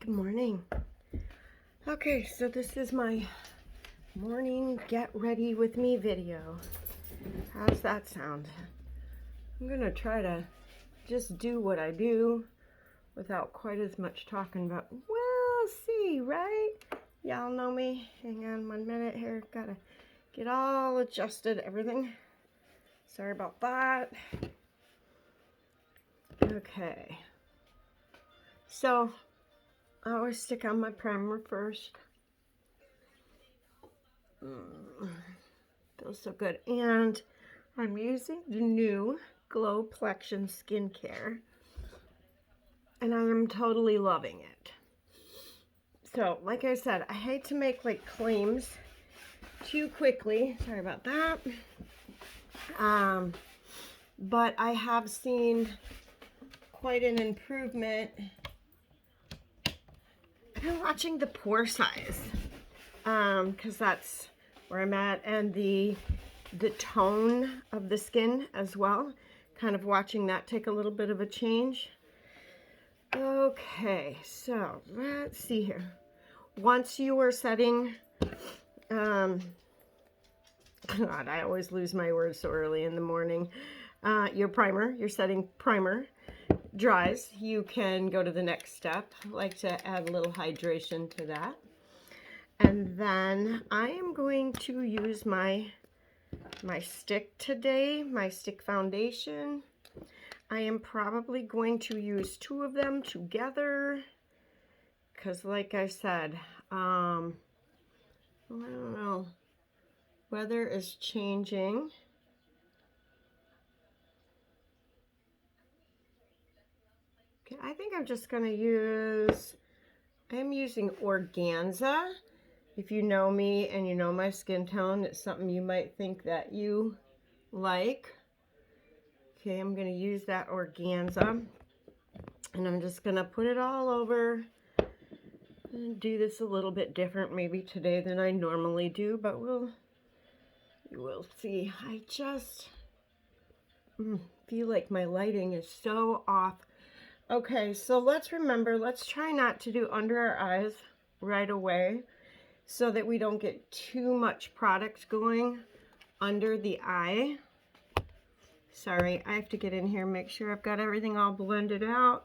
Good morning. Okay, so this is my morning get ready with me video. How's that sound? I'm gonna try to just do what I do without quite as much talking, but we'll see, right? Y'all know me. Hang on 1 minute here. Gotta get all adjusted, everything. Sorry about that. Okay. So, I always stick on my primer first. Feels so good. And I'm using the new Glow Plexion skincare, and I am totally loving it. So, like I said, I hate to make like claims too quickly. Sorry about that. But I have seen quite an improvement. I've been watching the pore size, because that's where I'm at, and the tone of the skin as well. Kind of watching that take a little bit of a change. Okay, so let's see here. Once you are setting, God, I always lose my words so early in the morning. Your primer, your setting primer dries, you can go to the next step. I like to add a little hydration to that. And then I am going to use my stick today, my stick foundation. I am probably going to use 2 of them together because, like I said, I don't know, weather is changing. Okay, I think I'm just going to use, I'm using Organza. If you know me and you know my skin tone, it's something you might think that you like. Okay, I'm going to use that Organza, and I'm just going to put it all over and do this a little bit different maybe today than I normally do, but you will see. I just feel like my lighting is so off. Okay, so let's try not to do under our eyes right away so that we don't get too much product going under the eye. Sorry, I have to get in here and make sure I've got everything all blended out.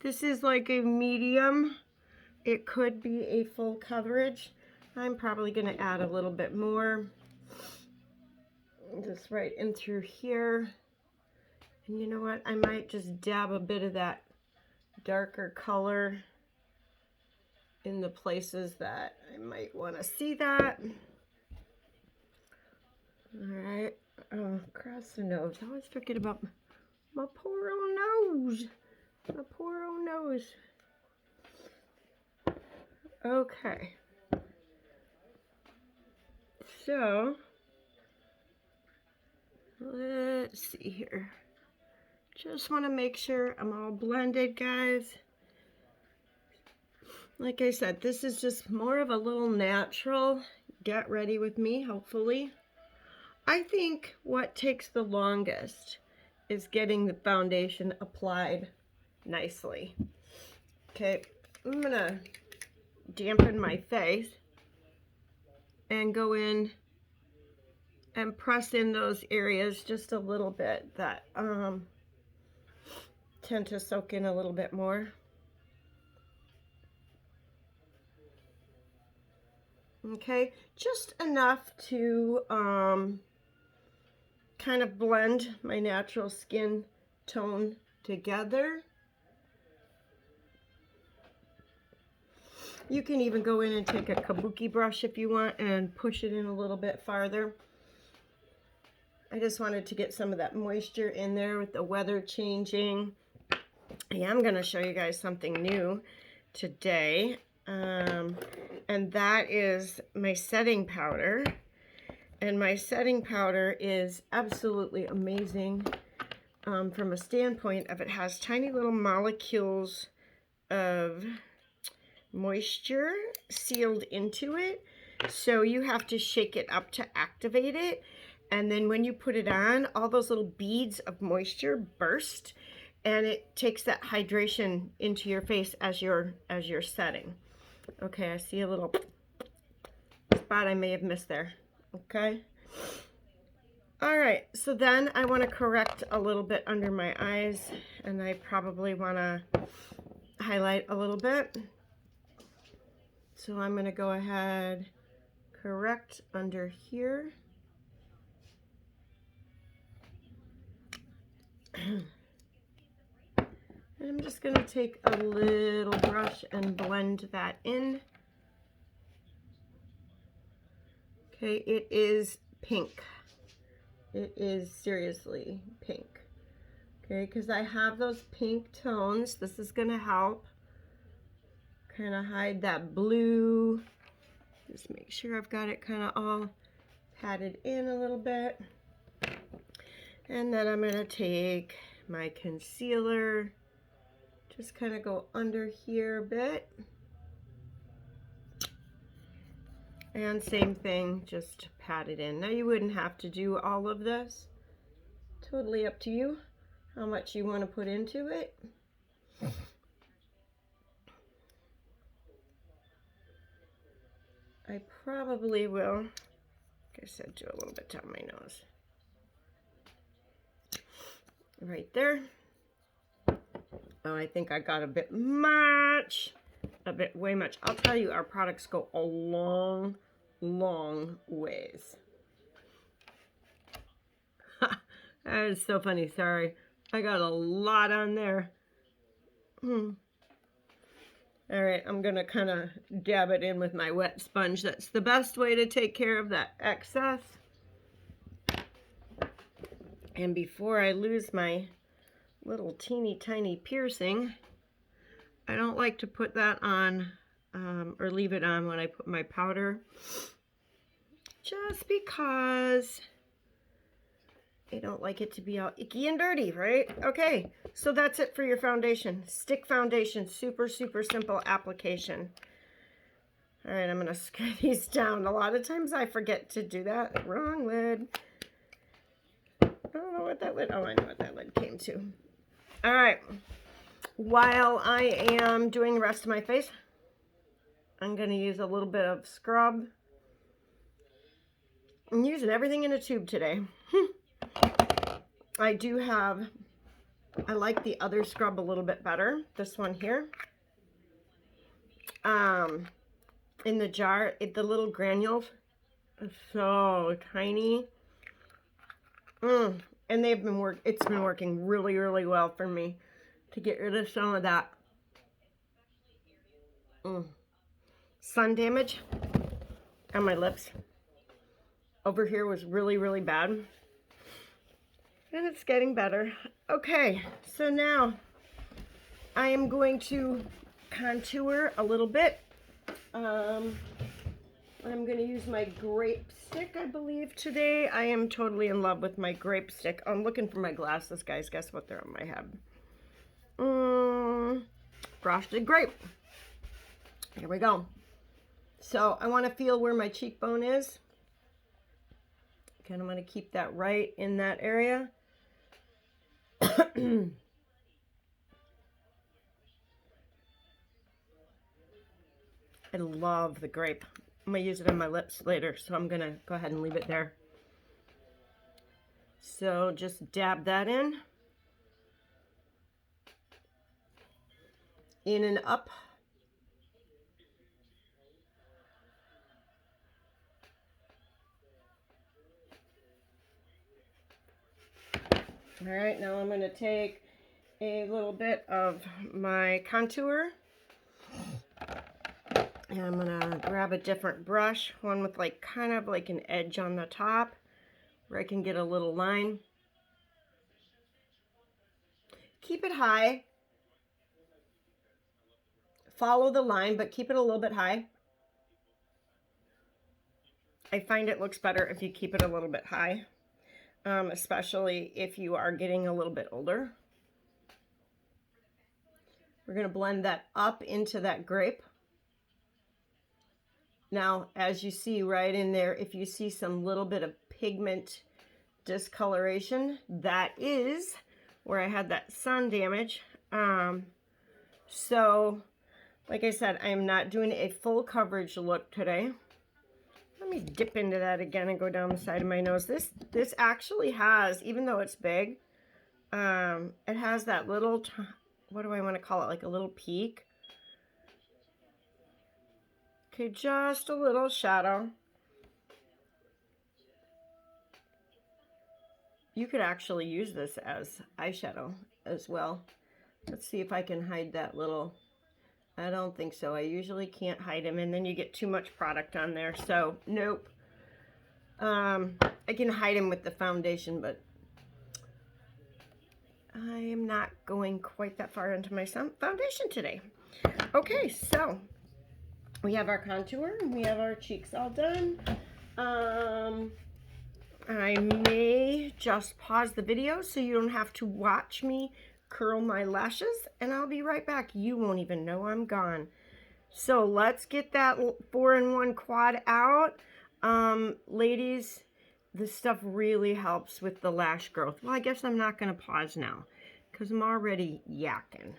This is like a medium. It could be a full coverage. I'm probably going to add a little bit more. Just right in through here. And you know what? I might just dab a bit of that darker color in the places that I might want to see that. All right. Oh, across the nose. I always forget about my poor old nose. My poor old nose. Okay. So, let's see here. Just want to make sure I'm all blended, guys. Like I said, this is just more of a little natural get ready with me, hopefully. I think what takes the longest is getting the foundation applied nicely. Okay, I'm gonna dampen my face and go in and press in those areas just a little bit that tend to soak in a little bit more. Okay, just enough to kind of blend my natural skin tone together. You can even go in and take a kabuki brush if you want and push it in a little bit farther. I just wanted to get some of that moisture in there with the weather changing. Yeah, I'm going to show you guys something new today. And that is my setting powder. And my setting powder is absolutely amazing from a standpoint of it has tiny little molecules of moisture sealed into it. So you have to shake it up to activate it. And then when you put it on, all those little beads of moisture burst. and it takes that hydration into your face as you're setting. Okay, I see a little spot I may have missed there. Okay. All right, so then I want to correct a little bit under my eyes, and I probably want to highlight a little bit. So I'm going to go ahead, correct under here. And I'm just going to take a little brush and blend that in. Okay, it is pink. It is seriously pink. Okay, because I have those pink tones. This is going to help kind of hide that blue. Just make sure I've got it kind of all patted in a little bit. And then I'm going to take my concealer, just kind of go under here a bit. And same thing, just pat it in. Now you wouldn't have to do all of this. Totally up to you how much you want to put into it. I probably will, like I said, do a little bit down my nose. Right there. Oh, I think I got a bit much. Way much. I'll tell you, our products go a long, long ways. That is so funny. Sorry. I got a lot on there. All right, I'm going to kind of dab it in with my wet sponge. That's the best way to take care of that excess. And before I lose my little teeny tiny piercing, I don't like to put that on or leave it on when I put my powder, just because I don't like it to be all icky and dirty, right? Okay, so that's it for your foundation. Stick foundation, super, super simple application. All right, I'm gonna screw these down. A lot of times I forget to do that. Wrong lid. I don't know what that lid, oh, I know what that lid came to. All right, while I am doing the rest of my face, I'm gonna use a little bit of scrub. I'm using everything in a tube today. I like the other scrub a little bit better. This one here. In the jar, the little granules are so tiny. And it's been working really, really well for me to get rid of some of that sun damage on my lips. Over here was really, really bad. And it's getting better. Okay, so now I am going to contour a little bit. I'm going to use my grape stick, I believe, today. I am totally in love with my grape stick. I'm looking for my glasses, guys. Guess what? They're on my head. Frosted grape. Here we go. So I want to feel where my cheekbone is. Okay, I'm going to keep that right in that area. I love the grape. I'm going to use it on my lips later, so I'm going to go ahead and leave it there. So just dab that in and up. All right, now I'm going to take a little bit of my contour. And I'm going to grab a different brush, one with like kind of like an edge on the top where I can get a little line. Keep it high. Follow the line, but keep it a little bit high. I find it looks better if you keep it a little bit high, especially if you are getting a little bit older. We're going to blend that up into that grape. Now, as you see right in there, if you see some little bit of pigment discoloration, that is where I had that sun damage. So, like I said, I am not doing a full coverage look today. Let me dip into that again and go down the side of my nose. This actually has, even though it's big, it has that little, what do I want to call it, like a little peak. Okay, just a little shadow. You could actually use this as eyeshadow as well. Let's see if I can hide that little, I don't think so. I usually can't hide them, and then you get too much product on there, so nope. I can hide them with the foundation, but I am not going quite that far into my foundation today. Okay, so we have our contour and we have our cheeks all done. I may just pause the video so you don't have to watch me curl my lashes, and I'll be right back. You won't even know I'm gone. So let's get that 4-in-1 quad out. Ladies, this stuff really helps with the lash growth. Well, I guess I'm not going to pause now because I'm already yakking.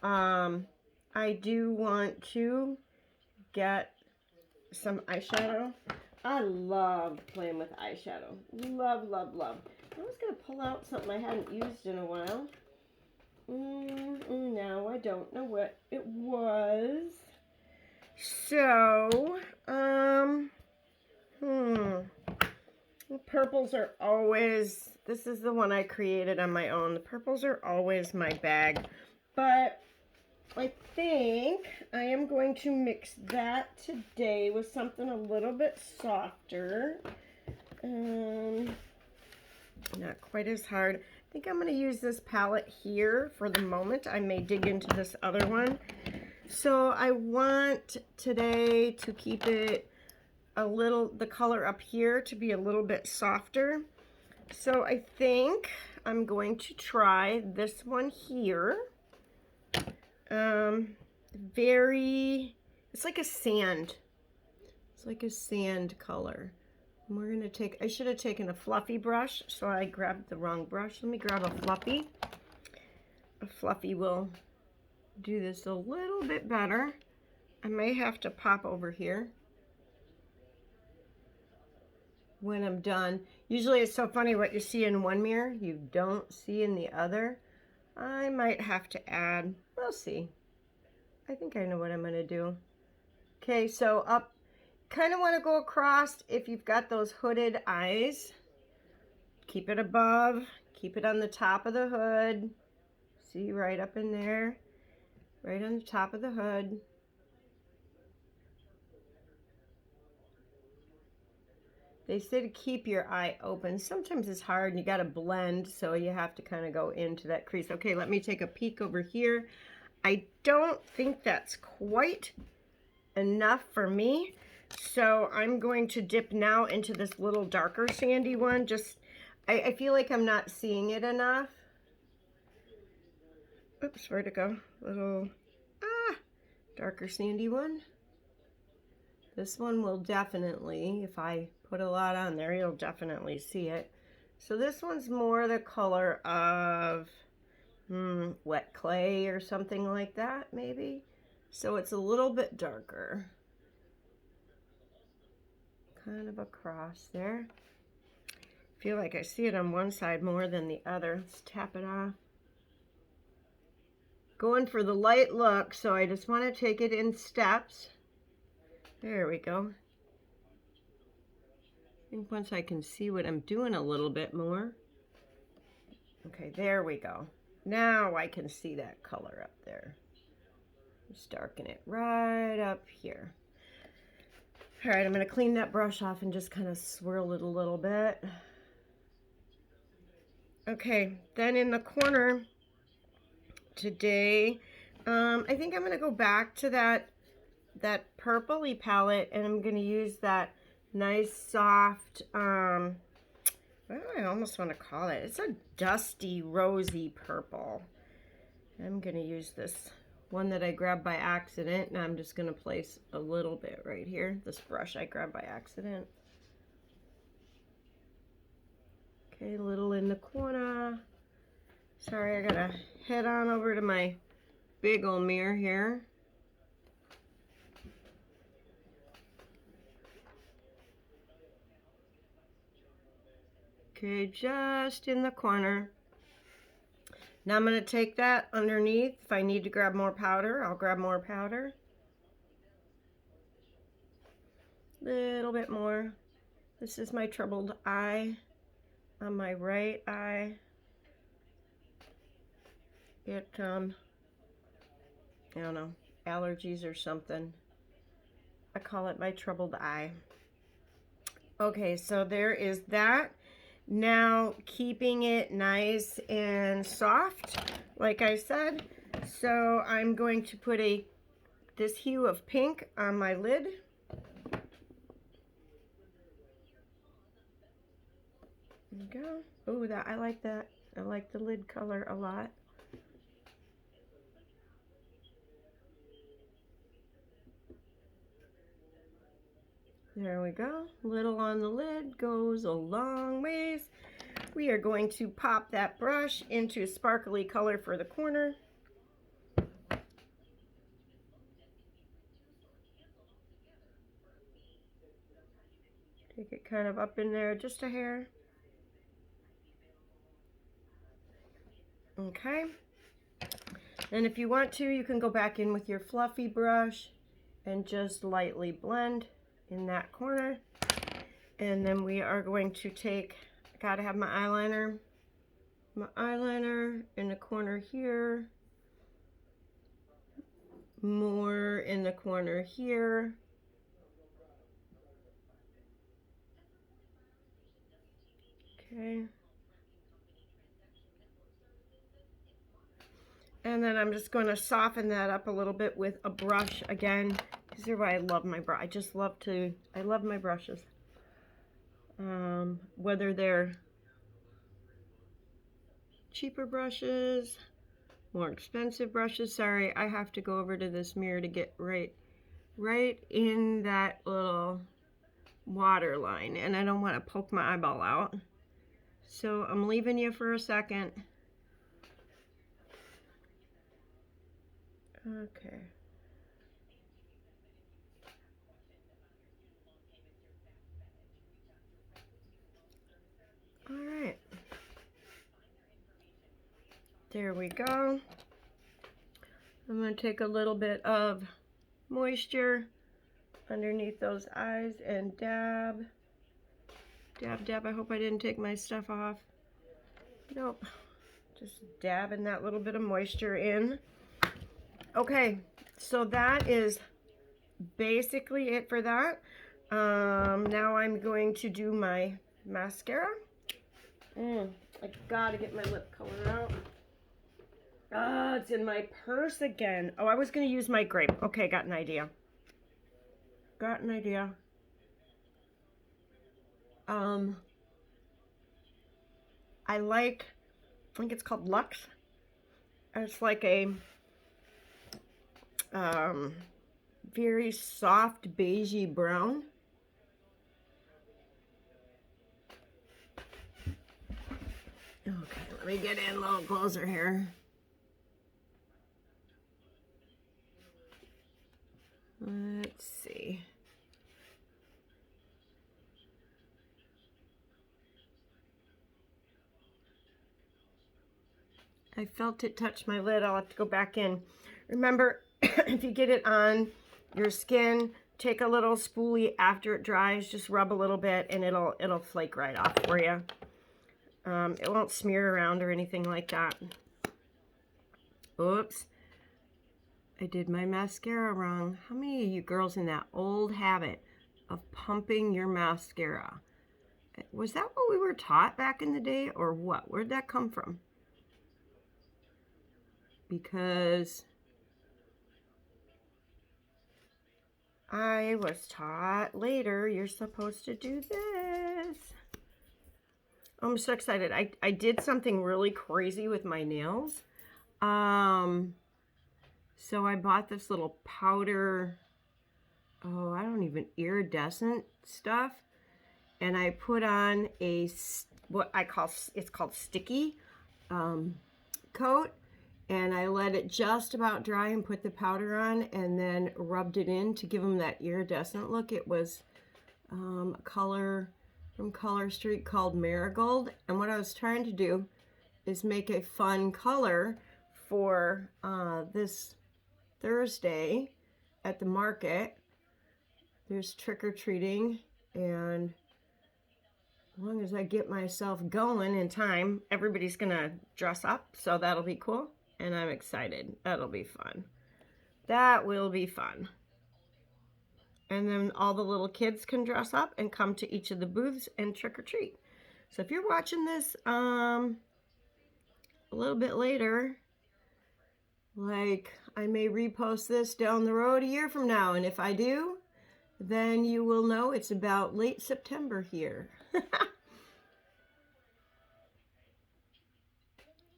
I do want to get some eyeshadow. I love playing with eyeshadow. Love, love, love. I was going to pull out something I hadn't used in a while. Now I don't know what it was. So, the purples are always, this is the one I created on my own. The purples are always my bag. But I think I am going to mix that today with something a little bit softer. Not quite as hard. I think I'm going to use this palette here for the moment. I may dig into this other one. So I want today to keep it a little, the color up here to be a little bit softer. So I think I'm going to try this one here. It's like a sand. It's like a sand color. And we're gonna take, I should have taken a fluffy brush, so I grabbed the wrong brush. Let me grab a fluffy. A fluffy will do this a little bit better. I may have to pop over here when I'm done. Usually it's so funny what you see in one mirror, you don't see in the other. I might have to add, we'll see. I think I know what I'm gonna do. Okay, so up, kind of want to go across if you've got those hooded eyes. Keep it above, keep it on the top of the hood. See, right up in there, right on the top of the hood. They say to keep your eye open. Sometimes it's hard and you got to blend, so you have to kind of go into that crease. Okay, let me take a peek over here. I don't think that's quite enough for me. So I'm going to dip now into this little darker sandy one. Just, I feel like I'm not seeing it enough. Oops, where'd it go? Little, darker sandy one. This one will definitely, if I put a lot on there, you'll definitely see it. So this one's more the color of wet clay or something like that, maybe. So it's a little bit darker. Kind of across there. I feel like I see it on one side more than the other. Let's tap it off. Going for the light look, so I just want to take it in steps. There we go. I think once I can see what I'm doing a little bit more. Okay, there we go. Now I can see that color up there. Just darken it right up here. All right, I'm going to clean that brush off and just kind of swirl it a little bit. Okay, then in the corner today, I think I'm going to go back to that purpley palette, and I'm going to use that nice soft, what do I almost want to call it? It's a dusty, rosy purple. I'm going to use this one that I grabbed by accident, and I'm just going to place a little bit right here. This brush I grabbed by accident. Okay, a little in the corner. Sorry, I gotta head on over to my big old mirror here. Okay, just in the corner. Now I'm going to take that underneath. If I need to grab more powder, I'll grab more powder. Little bit more. This is my troubled eye on my right eye. It, I don't know, allergies or something. I call it my troubled eye. Okay, so there is that. Now keeping it nice and soft, like I said. So I'm going to put this hue of pink on my lid. There you go. Oh, I like that. I like the lid color a lot. There we go. Little on the lid goes a long ways. We are going to pop that brush into a sparkly color for the corner. Take it kind of up in there just a hair. Okay. And if you want to, you can go back in with your fluffy brush and just lightly blend in that corner. And then we are going to take, I gotta have my eyeliner in the corner here, more in the corner here. Okay. And then I'm just going to soften that up a little bit with a brush again. These are why I love my brush. I love my brushes. Whether they're cheaper brushes, more expensive brushes. Sorry, I have to go over to this mirror to get right in that little water line. And I don't want to poke my eyeball out. So I'm leaving you for a second. Okay. All right. There we go. I'm going to take a little bit of moisture underneath those eyes and dab. Dab, dab. I hope I didn't take my stuff off. Nope. Just dabbing that little bit of moisture in. Okay, so that is basically it for that. Now I'm going to do my mascara. I gotta get my lip color out. Ah, it's in my purse again. Oh, I was gonna use my grape. Okay, got an idea. Got an idea. I think it's called Luxe. It's like a very soft beigey brown. Okay, let me get in a little closer here. Let's see. I felt it touch my lid. I'll have to go back in. Remember, if you get it on your skin, take a little spoolie after it dries. Just rub a little bit, and it'll flake right off for you. It won't smear around or anything like that. Oops. I did my mascara wrong. How many of you girls in that old habit of pumping your mascara? Was that what we were taught back in the day, or what? Where'd that come from? Because I was taught later you're supposed to do this. I'm so excited. I did something really crazy with my nails. So I bought this little powder, I don't even, iridescent stuff. And I put on a what I call, it's called sticky coat. And I let it just about dry and put the powder on and then rubbed it in to give them that iridescent look. It was a color from Color Street called Marigold. And what I was trying to do is make a fun color for this Thursday at the market. There's trick-or-treating, and as long as I get myself going in time, everybody's gonna dress up, so that'll be cool. And I'm excited. That'll be fun. That will be fun. And then all the little kids can dress up and come to each of the booths and trick or treat. So if you're watching this a little bit later, like I may repost this down the road a year from now. And if I do, then you will know it's about late September here.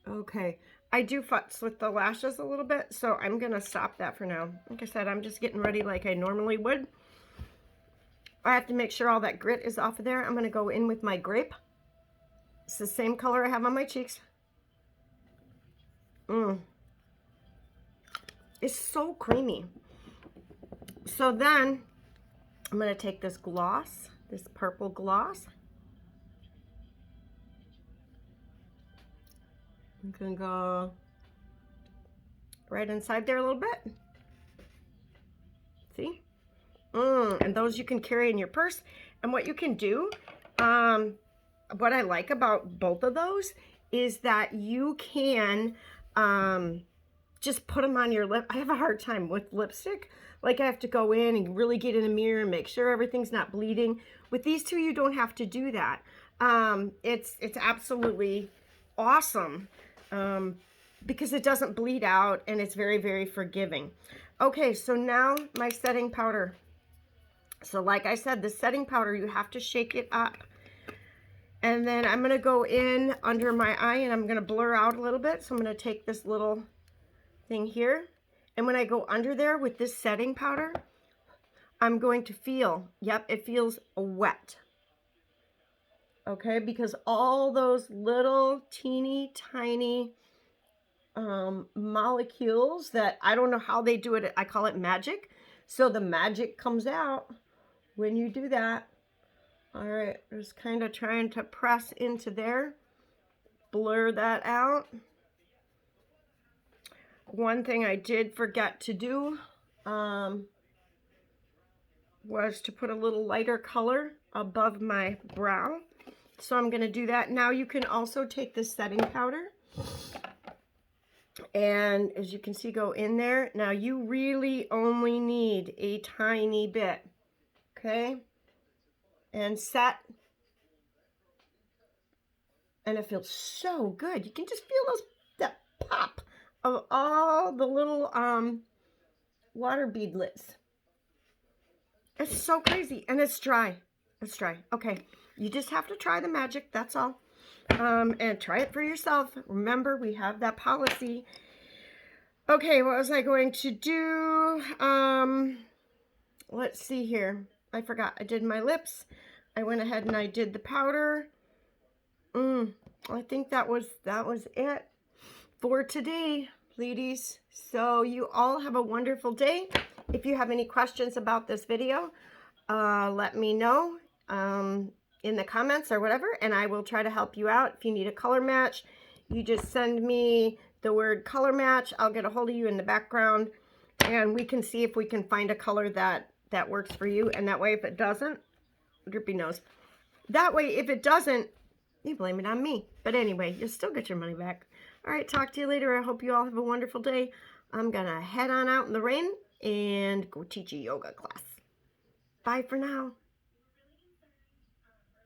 Okay. I do futz with the lashes a little bit, so I'm going to stop that for now. Like I said, I'm just getting ready like I normally would. I have to make sure all that grit is off of there. I'm going to go in with my grape. It's the same color I have on my cheeks. It's so creamy. So then, I'm going to take this gloss, this purple gloss. I'm going to go right inside there a little bit. See? And those you can carry in your purse. And what you can do, what I like about both of those is that you can just put them on your lip. I have a hard time with lipstick. Like I have to go in and really get in a mirror and make sure everything's not bleeding. With these two, you don't have to do that. It's absolutely awesome. Because it doesn't bleed out and it's very, very forgiving. Okay, so now my setting powder. So like I said, the setting powder, you have to shake it up. And then I'm going to go in under my eye and I'm going to blur out a little bit. So I'm going to take this little thing here. And when I go under there with this setting powder, I'm going to feel, yep, it feels wet. Okay, because all those little teeny tiny molecules that I don't know how they do it. I call it magic. So the magic comes out when you do that. All right, just kind of trying to press into there, blur that out. One thing I did forget to do was to put a little lighter color above my brow. So I'm going to do that. Now you can also take this setting powder and as you can see, go in there. Now you really only need a tiny bit, okay? And set. And it feels so good. You can just feel that pop of all the little water beadlets. It's so crazy. And it's dry. It's dry. Okay. You just have to try the magic. That's all. And try it for yourself. Remember, we have that policy. Okay, what was I going to do? Let's see here. I forgot. I did my lips. I went ahead and I did the powder. I think that was it for today, ladies. So you all have a wonderful day. If you have any questions about this video, let me know in the comments or whatever, and I will try to help you out. If you need a color match, you just send me the word color match. I'll get a hold of you in the background, and we can see if we can find a color that works for you. And that way, if it doesn't, drippy nose. That way, if it doesn't, you blame it on me. But anyway, you'll still get your money back. All right, talk to you later. I hope you all have a wonderful day. I'm going to head on out in the rain and go teach a yoga class. Bye for now.